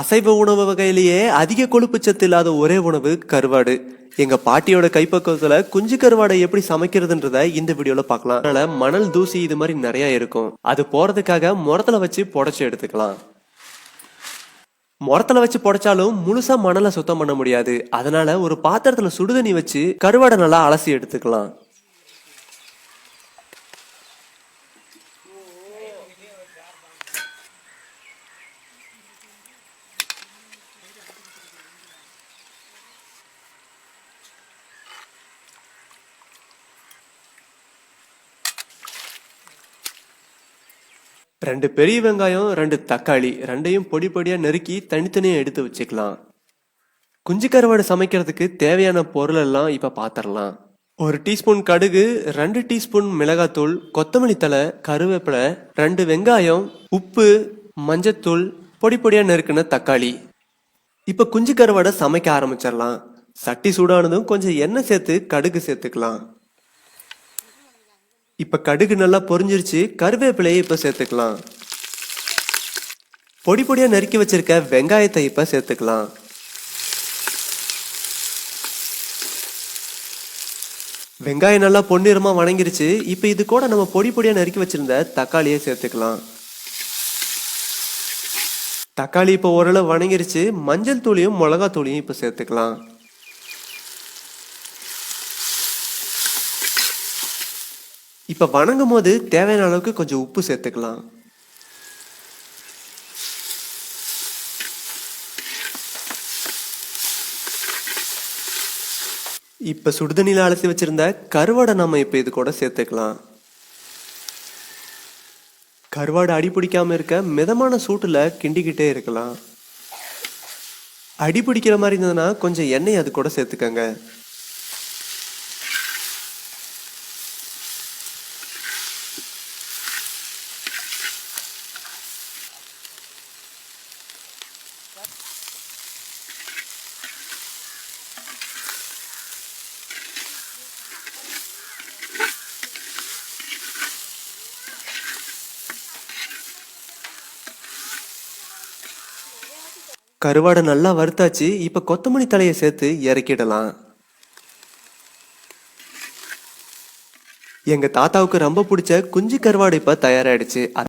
அசைவ உணவு வகையிலேயே அதிக கொழுப்பு சத்து இல்லாத ஒரே உணவு கருவாடு. எங்க பாட்டியோட கைப்பக்குவத்துல குஞ்சு கருவாடை எப்படி சமைக்கிறதுன்றத இந்த வீடியோல பார்க்கலாம். அதனால மணல் தூசி இது மாதிரி நிறைய இருக்கும். அது போறதுக்காக முறத்துல வச்சு புடைச்சு எடுத்துக்கலாம். முறத்துல வச்சு புடைச்சாலும் முழுசா மணலை சுத்தம் பண்ண முடியாது. அதனால ஒரு பாத்திரத்துல சுடுதண்ணி வச்சு கருவாடை நல்லா அலசி எடுத்துக்கலாம். ரெண்டு பெரிய வெங்காயம், ரெண்டு தக்காளி, ரெண்டையும் பொடி பொடியா நறுக்கி தனித்தனியா எடுத்து வச்சுக்கலாம். குஞ்சு கருவாடு சமைக்கிறதுக்கு தேவையான பொருள் எல்லாம் இப்ப பாத்திரலாம். ஒரு டீஸ்பூன் கடுகு, 2 டீஸ்பூன் மிளகாத்தூள், கொத்தமல்லி தழை, கருவேப்பிலை, 2 வெங்காயம், உப்பு, மஞ்சத்தூள், பொடி பொடியா நறுக்குன தக்காளி. இப்ப குஞ்சு கருவாடை சமைக்க ஆரம்பிச்சிடலாம். சட்டி சூடானதும் கொஞ்சம் எண்ணெய் சேர்த்து கடுகு சேர்த்துக்கலாம். இப்ப கடுகு நல்லா பொரிஞ்சிருச்சு. கருவேப்பிலையை இப்ப சேர்த்துக்கலாம். பொடி பொடியா நறுக்கி வச்சிருக்க வெங்காயத்தை இப்ப சேர்த்துக்கலாம். வெங்காயம் நல்லா பொன்னிறமா வணங்கிருச்சு. இப்ப இது கூட நம்ம பொடி பொடியா நறுக்கி வச்சிருந்த தக்காளியை சேர்த்துக்கலாம். தக்காளி இப்ப ஓரளவு வணங்கிருச்சு. மஞ்சள் தூளியும் மிளகா தூளியும் இப்ப சேர்த்துக்கலாம். இப்ப வணங்கும் போது தேவையான அளவுக்கு கொஞ்சம் உப்பு சேர்த்துக்கலாம். இப்ப சுடுதண்ணில அலசி வச்சிருந்த கருவாடை நம்ம இப்ப இது கூட சேர்த்துக்கலாம். கருவாடு அடி பிடிக்காம இருக்க மிதமான சூட்டுல கிண்டிக்கிட்டே இருக்கலாம். அடி பிடிக்கிற மாதிரி இருந்ததுன்னா கொஞ்சம் எண்ணெய் அது கூட சேர்த்துக்கங்க. கருவாடை நல்லா வறுத்தாச்சு. இப்ப கொத்தமல்லி தலையை சேர்த்து இறக்கிடலாம். எங்க தாத்தாவுக்கு ரொம்ப பிடிச்ச குஞ்சு கருவாடு இப்ப தயாராயிடுச்சு.